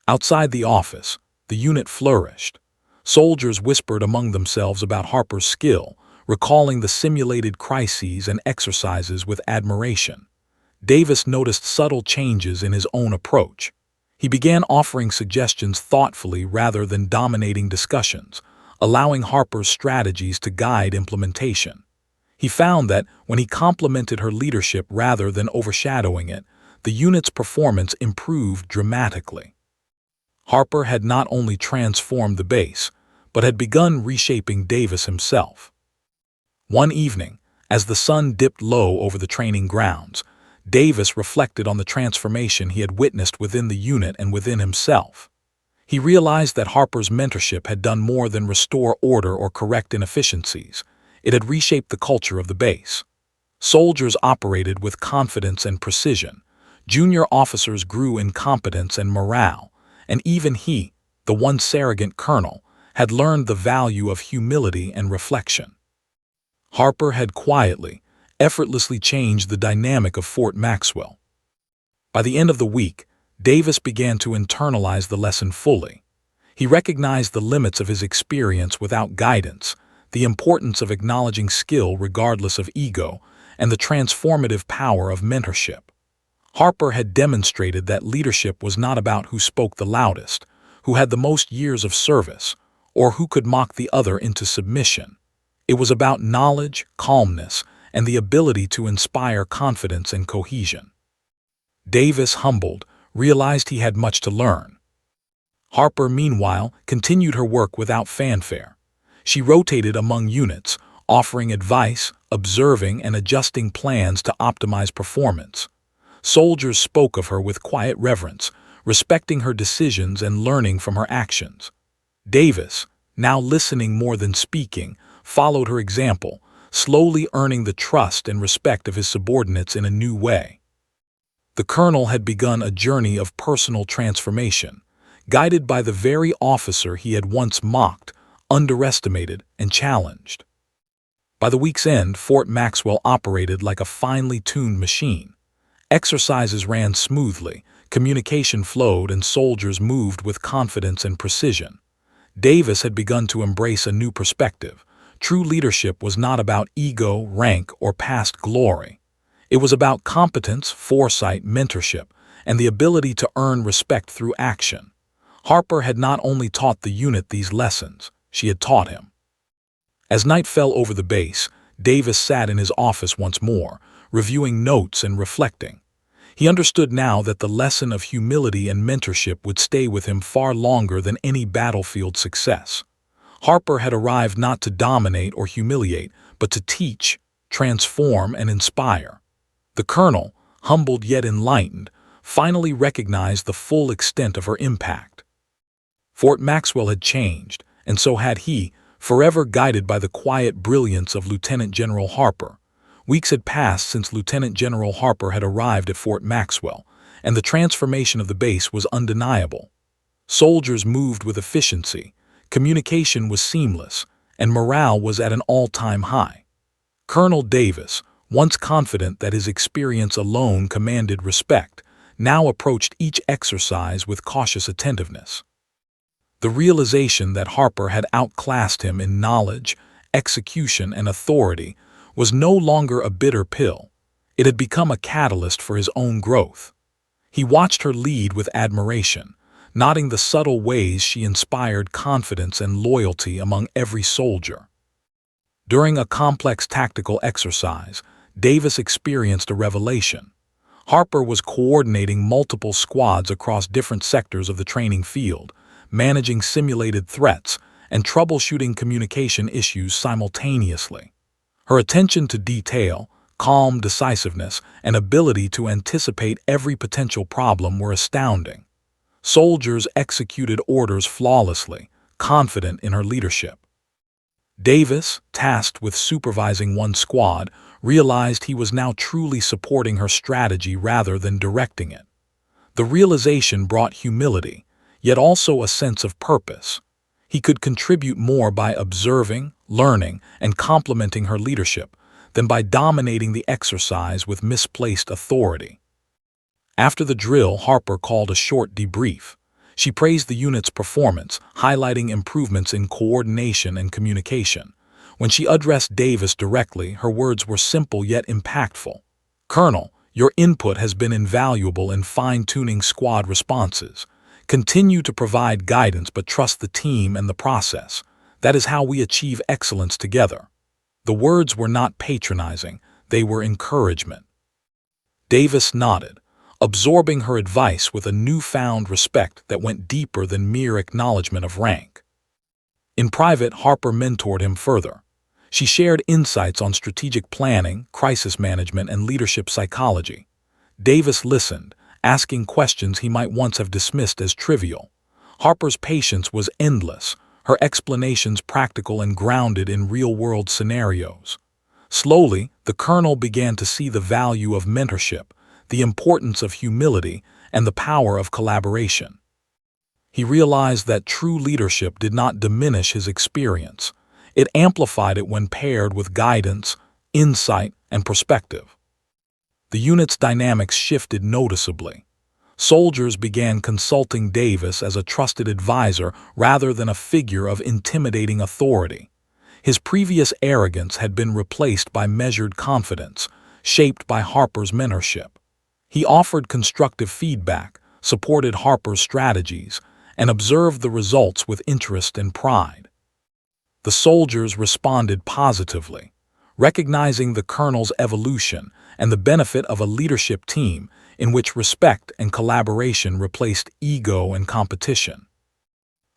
Outside the office, the unit flourished. Soldiers whispered among themselves about Harper's skill, recalling the simulated crises and exercises with admiration. Davis noticed subtle changes in his own approach. He began offering suggestions thoughtfully rather than dominating discussions, allowing Harper's strategies to guide implementation. He found that when he complemented her leadership rather than overshadowing it, the unit's performance improved dramatically. Harper had not only transformed the base, but had begun reshaping Davis himself. One evening, as the sun dipped low over the training grounds, Davis reflected on the transformation he had witnessed within the unit and within himself. He realized that Harper's mentorship had done more than restore order or correct inefficiencies. It had reshaped the culture of the base. Soldiers operated with confidence and precision. Junior officers grew in competence and morale, and even he, the once arrogant colonel, had learned the value of humility and reflection. Harper had quietly, effortlessly changed the dynamic of Fort Maxwell. By the end of the week, Davis began to internalize the lesson fully. He recognized the limits of his experience without guidance, the importance of acknowledging skill regardless of ego, and the transformative power of mentorship. Harper had demonstrated that leadership was not about who spoke the loudest, who had the most years of service, or who could mock the other into submission. It was about knowledge, calmness, and the ability to inspire confidence and cohesion. Davis, humbled, realized he had much to learn. Harper, meanwhile, continued her work without fanfare. She rotated among units, offering advice, observing, and adjusting plans to optimize performance. Soldiers spoke of her with quiet reverence, respecting her decisions and learning from her actions. Davis, now listening more than speaking, followed her example, slowly earning the trust and respect of his subordinates in a new way. The colonel had begun a journey of personal transformation, guided by the very officer he had once mocked, underestimated, and challenged. By the week's end, Fort Maxwell operated like a finely tuned machine. Exercises ran smoothly, communication flowed, and soldiers moved with confidence and precision. Davis had begun to embrace a new perspective. True leadership was not about ego, rank, or past glory. It was about competence, foresight, mentorship, and the ability to earn respect through action. Harper had not only taught the unit these lessons, she had taught him. As night fell over the base, Davis sat in his office once more, reviewing notes and reflecting. He understood now that the lesson of humility and mentorship would stay with him far longer than any battlefield success. Harper had arrived not to dominate or humiliate, but to teach, transform, and inspire. The colonel, humbled yet enlightened, finally recognized the full extent of her impact. Fort Maxwell had changed, and so had he, forever guided by the quiet brilliance of Lieutenant General Harper. Weeks had passed since Lieutenant General Harper had arrived at Fort Maxwell, and the transformation of the base was undeniable. Soldiers moved with efficiency, communication was seamless, and morale was at an all-time high. Colonel Davis, once confident that his experience alone commanded respect, now approached each exercise with cautious attentiveness. The realization that Harper had outclassed him in knowledge, execution, and authority was no longer a bitter pill. It had become a catalyst for his own growth. He watched her lead with admiration, noting the subtle ways she inspired confidence and loyalty among every soldier. During a complex tactical exercise, Davis experienced a revelation. Harper was coordinating multiple squads across different sectors of the training field, managing simulated threats, and troubleshooting communication issues simultaneously. Her attention to detail, calm decisiveness, and ability to anticipate every potential problem were astounding. Soldiers executed orders flawlessly, confident in her leadership. Davis, tasked with supervising one squad, realized he was now truly supporting her strategy rather than directing it. The realization brought humility, yet also a sense of purpose. He could contribute more by observing, learning, and complementing her leadership than by dominating the exercise with misplaced authority. After the drill, Harper called a short debrief. She praised the unit's performance, highlighting improvements in coordination and communication. When she addressed Davis directly, her words were simple yet impactful. "Colonel, your input has been invaluable in fine-tuning squad responses. Continue to provide guidance, but trust the team and the process. That is how we achieve excellence together." The words were not patronizing, they were encouragement. Davis nodded, absorbing her advice with a newfound respect that went deeper than mere acknowledgement of rank. In private, Harper mentored him further. She shared insights on strategic planning, crisis management, and leadership psychology. Davis listened, asking questions he might once have dismissed as trivial. Harper's patience was endless, her explanations practical and grounded in real-world scenarios. Slowly, the colonel began to see the value of mentorship, the importance of humility, and the power of collaboration. He realized that true leadership did not diminish his experience. It amplified it when paired with guidance, insight, and perspective. The unit's dynamics shifted noticeably. Soldiers began consulting Davis as a trusted advisor rather than a figure of intimidating authority. His previous arrogance had been replaced by measured confidence, shaped by Harper's mentorship. He offered constructive feedback, supported Harper's strategies, and observed the results with interest and pride. The soldiers responded positively, recognizing the colonel's evolution and the benefit of a leadership team in which respect and collaboration replaced ego and competition.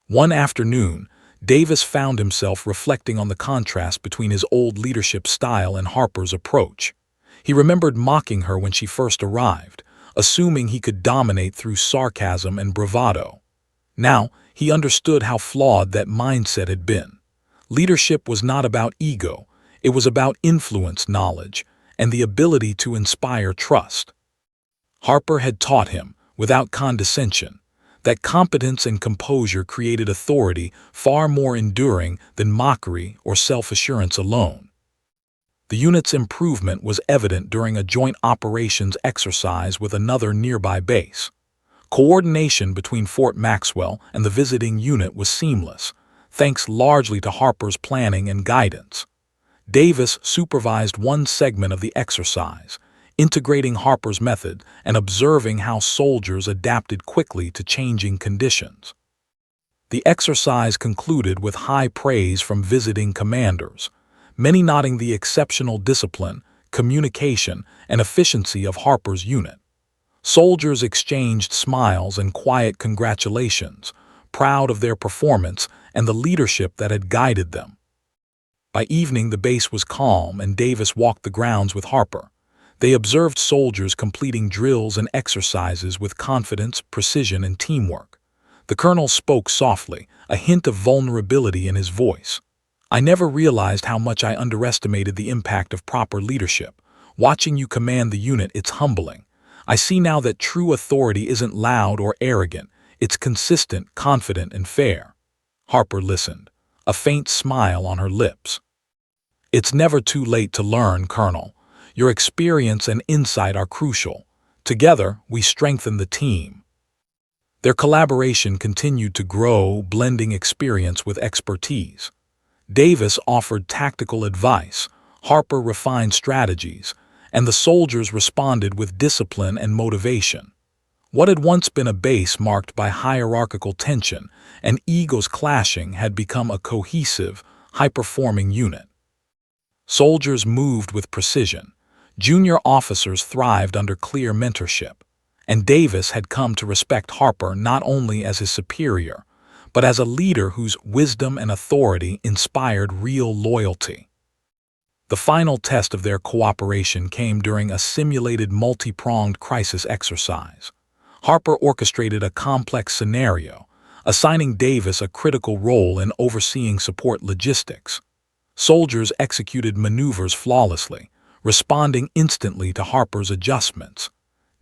One afternoon, Davis found himself reflecting on the contrast between his old leadership style and Harper's approach. He remembered mocking her when she first arrived, assuming he could dominate through sarcasm and bravado. Now, he understood how flawed that mindset had been. Leadership was not about ego, it was about influence, knowledge, and the ability to inspire trust. Harper had taught him, without condescension, that competence and composure created authority far more enduring than mockery or self-assurance alone. The unit's improvement was evident during a joint operations exercise with another nearby base. Coordination between Fort Maxwell and the visiting unit was seamless, thanks largely to Harper's planning and guidance. Davis supervised one segment of the exercise, integrating Harper's method and observing how soldiers adapted quickly to changing conditions. The exercise concluded with high praise from visiting commanders, many noting the exceptional discipline, communication, and efficiency of Harper's unit. Soldiers exchanged smiles and quiet congratulations, proud of their performance and the leadership that had guided them. By evening, the base was calm and Davis walked the grounds with Harper. They observed soldiers completing drills and exercises with confidence, precision, and teamwork. The colonel spoke softly, a hint of vulnerability in his voice. "I never realized how much I underestimated the impact of proper leadership. Watching you command the unit, it's humbling. I see now that true authority isn't loud or arrogant. It's consistent, confident, and fair." Harper listened, a faint smile on her lips. "It's never too late to learn, Colonel. Your experience and insight are crucial. Together, we strengthen the team." Their collaboration continued to grow, blending experience with expertise. Davis offered tactical advice, Harper refined strategies, and the soldiers responded with discipline and motivation. What had once been a base marked by hierarchical tension and egos clashing had become a cohesive, high-performing unit. Soldiers moved with precision, junior officers thrived under clear mentorship, and Davis had come to respect Harper not only as his superior, but as a leader whose wisdom and authority inspired real loyalty. The final test of their cooperation came during a simulated multi-pronged crisis exercise. Harper orchestrated a complex scenario, assigning Davis a critical role in overseeing support logistics. Soldiers executed maneuvers flawlessly, responding instantly to Harper's adjustments.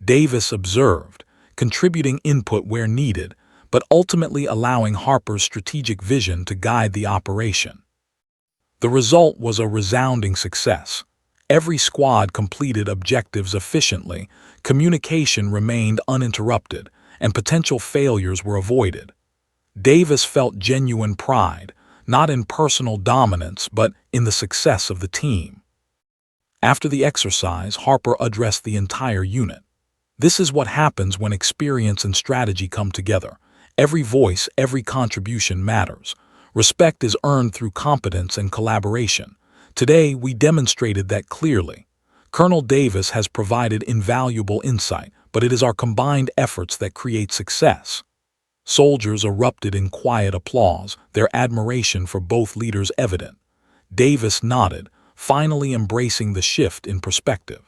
Davis observed, contributing input where needed, but ultimately allowing Harper's strategic vision to guide the operation. The result was a resounding success. Every squad completed objectives efficiently, communication remained uninterrupted, and potential failures were avoided. Davis felt genuine pride, not in personal dominance but in the success of the team. After the exercise, Harper addressed the entire unit. "This is what happens when experience and strategy come together. Every voice, every contribution matters. Respect is earned through competence and collaboration. Today, we demonstrated that clearly. Colonel Davis has provided invaluable insight, but it is our combined efforts that create success." Soldiers erupted in quiet applause, their admiration for both leaders evident. Davis nodded, finally embracing the shift in perspective.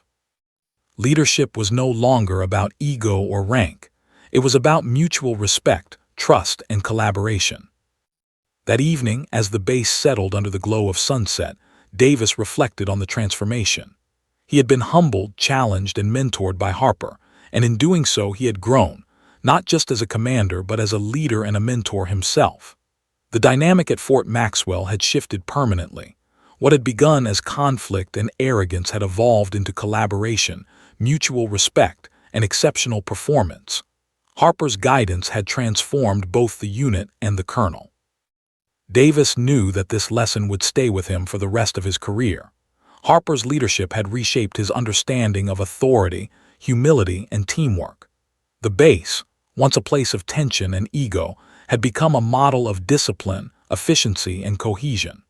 Leadership was no longer about ego or rank. It was about mutual respect, trust, and collaboration. That evening, as the base settled under the glow of sunset, Davis reflected on the transformation. He had been humbled, challenged, and mentored by Harper, and in doing so he had grown, not just as a commander but as a leader and a mentor himself. The dynamic at Fort Maxwell had shifted permanently. What had begun as conflict and arrogance had evolved into collaboration, mutual respect, and exceptional performance. Harper's guidance had transformed both the unit and the colonel. Davis knew that this lesson would stay with him for the rest of his career. Harper's leadership had reshaped his understanding of authority, humility, and teamwork. The base, once a place of tension and ego, had become a model of discipline, efficiency, and cohesion.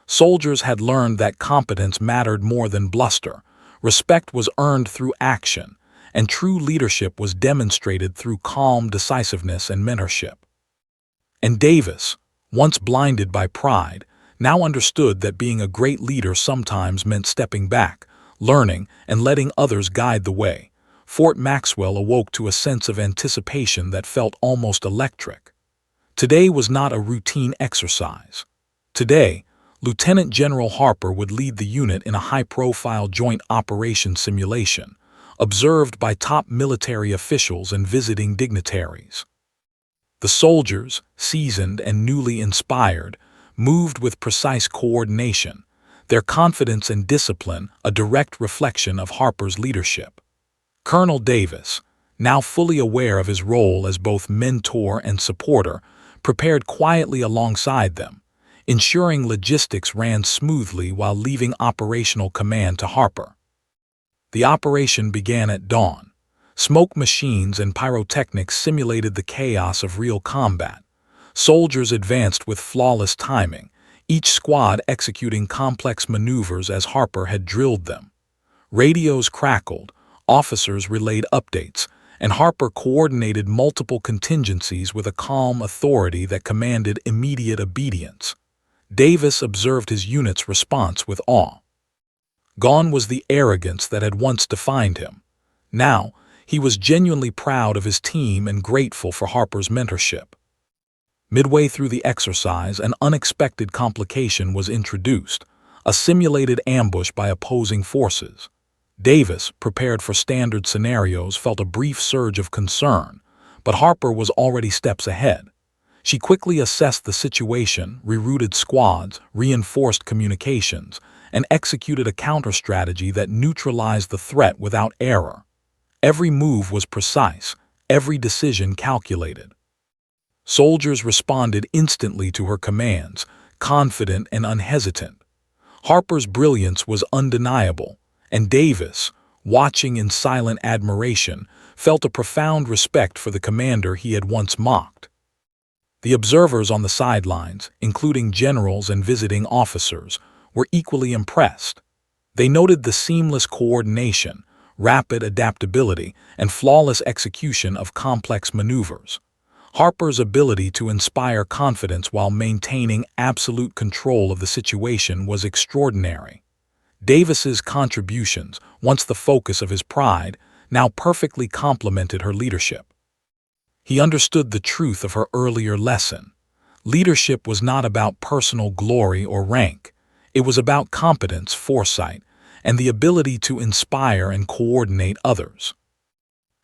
Soldiers had learned that competence mattered more than bluster, respect was earned through action, and true leadership was demonstrated through calm decisiveness and mentorship. And Davis, once blinded by pride, now understood that being a great leader sometimes meant stepping back, learning, and letting others guide the way. Fort Maxwell awoke to a sense of anticipation that felt almost electric. Today was not a routine exercise. Today, Lieutenant General Harper would lead the unit in a high-profile joint operations simulation, observed by top military officials and visiting dignitaries. The soldiers, seasoned and newly inspired, moved with precise coordination, their confidence and discipline a direct reflection of Harper's leadership. Colonel Davis, now fully aware of his role as both mentor and supporter, prepared quietly alongside them, ensuring logistics ran smoothly while leaving operational command to Harper. The operation began at dawn. Smoke machines and pyrotechnics simulated the chaos of real combat. Soldiers advanced with flawless timing, each squad executing complex maneuvers as Harper had drilled them. Radios crackled, officers relayed updates, and Harper coordinated multiple contingencies with a calm authority that commanded immediate obedience. Davis observed his unit's response with awe. Gone was the arrogance that had once defined him. Now, he was genuinely proud of his team and grateful for Harper's mentorship. Midway through the exercise, an unexpected complication was introduced, a simulated ambush by opposing forces. Davis, prepared for standard scenarios, felt a brief surge of concern, but Harper was already steps ahead. She quickly assessed the situation, rerouted squads, reinforced communications, and executed a counter-strategy that neutralized the threat without error. Every move was precise, every decision calculated. Soldiers responded instantly to her commands, confident and unhesitant. Harper's brilliance was undeniable, and Davis, watching in silent admiration, felt a profound respect for the commander he had once mocked. The observers on the sidelines, including generals and visiting officers, were equally impressed. They noted the seamless coordination, rapid adaptability, and flawless execution of complex maneuvers. Harper's ability to inspire confidence while maintaining absolute control of the situation was extraordinary. Davis's contributions, once the focus of his pride, now perfectly complemented her leadership. He understood the truth of her earlier lesson. Leadership was not about personal glory or rank. It was about competence, foresight, and the ability to inspire and coordinate others.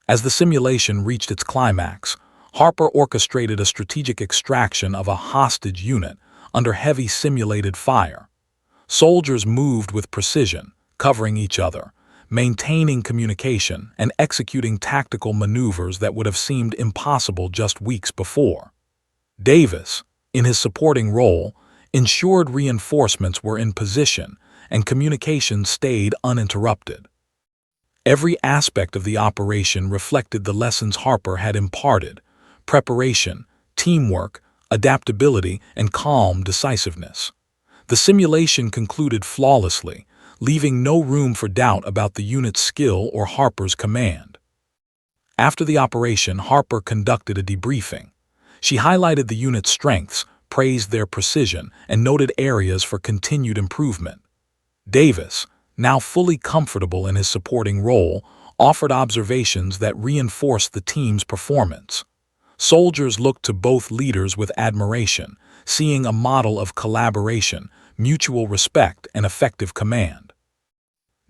As the simulation reached its climax, Harper orchestrated a strategic extraction of a hostage unit under heavy simulated fire. Soldiers moved with precision, covering each other, maintaining communication, and executing tactical maneuvers that would have seemed impossible just weeks before. Davis, in his supporting role, ensured reinforcements were in position and communication stayed uninterrupted. Every aspect of the operation reflected the lessons Harper had imparted: preparation, teamwork, adaptability, and calm decisiveness. The simulation concluded flawlessly, leaving no room for doubt about the unit's skill or Harper's command. After the operation, Harper conducted a debriefing. She highlighted the unit's strengths, praised their precision, and noted areas for continued improvement. Davis, now fully comfortable in his supporting role, offered observations that reinforced the team's performance. Soldiers looked to both leaders with admiration, seeing a model of collaboration, mutual respect, and effective command.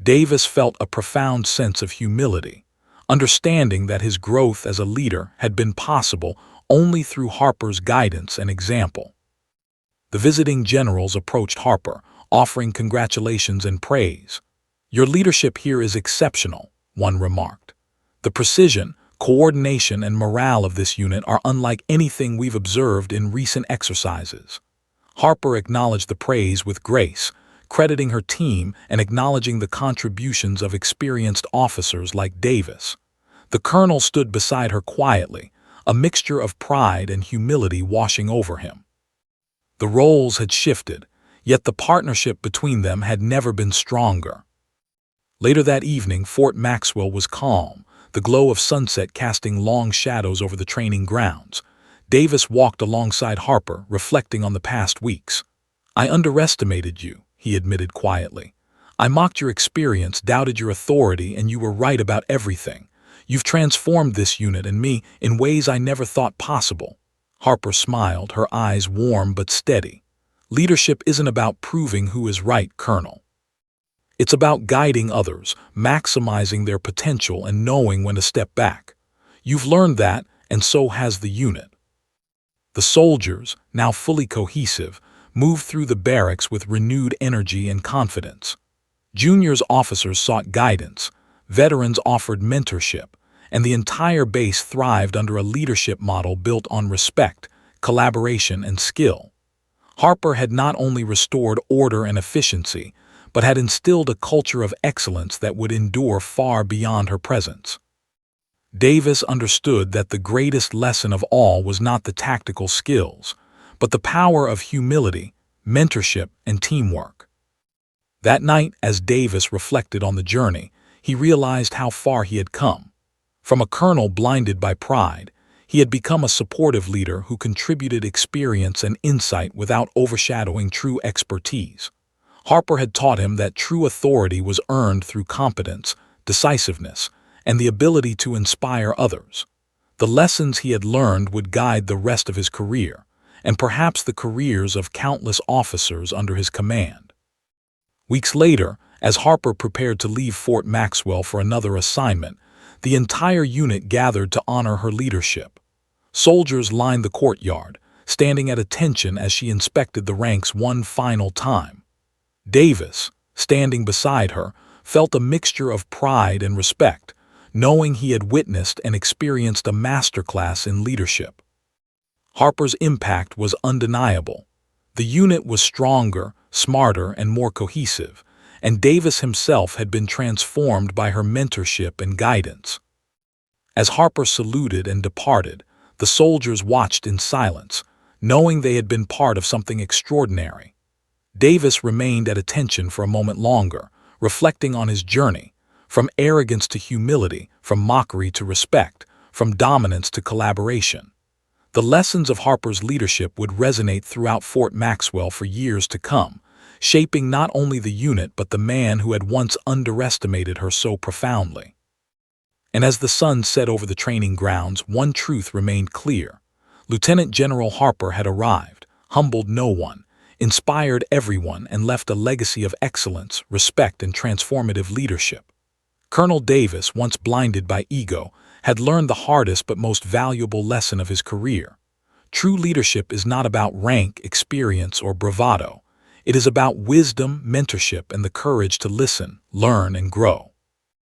Davis felt a profound sense of humility, understanding that his growth as a leader had been possible only through Harper's guidance and example. The visiting generals approached Harper, offering congratulations and praise. "Your leadership here is exceptional," one remarked. "The precision, coordination, and morale of this unit are unlike anything we've observed in recent exercises." Harper acknowledged the praise with grace, crediting her team and acknowledging the contributions of experienced officers like Davis. The colonel stood beside her quietly, a mixture of pride and humility washing over him. The roles had shifted, yet the partnership between them had never been stronger. Later that evening, Fort Maxwell was calm, the glow of sunset casting long shadows over the training grounds. Davis walked alongside Harper, reflecting on the past weeks. "I underestimated you," he admitted quietly. "I mocked your experience, doubted your authority, and you were right about everything. You've transformed this unit and me in ways I never thought possible." Harper smiled, her eyes warm but steady. "Leadership isn't about proving who is right, Colonel. It's about guiding others, maximizing their potential, and knowing when to step back. You've learned that, and so has the unit." The soldiers, now fully cohesive, moved through the barracks with renewed energy and confidence. Juniors officers sought guidance, veterans offered mentorship, and the entire base thrived under a leadership model built on respect, collaboration, and skill. Harper had not only restored order and efficiency, but had instilled a culture of excellence that would endure far beyond her presence. Davis understood that the greatest lesson of all was not the tactical skills, but the power of humility, mentorship, and teamwork. That night, as Davis reflected on the journey, he realized how far he had come. From a colonel blinded by pride, he had become a supportive leader who contributed experience and insight without overshadowing true expertise. Harper had taught him that true authority was earned through competence, decisiveness, and the ability to inspire others. The lessons he had learned would guide the rest of his career, and perhaps the careers of countless officers under his command. Weeks later, as Harper prepared to leave Fort Maxwell for another assignment, the entire unit gathered to honor her leadership. Soldiers lined the courtyard, standing at attention as she inspected the ranks one final time. Davis, standing beside her, felt a mixture of pride and respect, knowing he had witnessed and experienced a masterclass in leadership. Harper's impact was undeniable. The unit was stronger, smarter, and more cohesive, and Davis himself had been transformed by her mentorship and guidance. As Harper saluted and departed, the soldiers watched in silence, knowing they had been part of something extraordinary. Davis remained at attention for a moment longer, reflecting on his journey, from arrogance to humility, from mockery to respect, from dominance to collaboration. The lessons of Harper's leadership would resonate throughout Fort Maxwell for years to come, shaping not only the unit but the man who had once underestimated her so profoundly. And as the sun set over the training grounds, one truth remained clear. Lieutenant General Harper had arrived, humbled no one, inspired everyone, and left a legacy of excellence, respect, and transformative leadership. Colonel Davis, once blinded by ego, had learned the hardest but most valuable lesson of his career. True leadership is not about rank, experience, or bravado. It is about wisdom, mentorship, and the courage to listen, learn, and grow.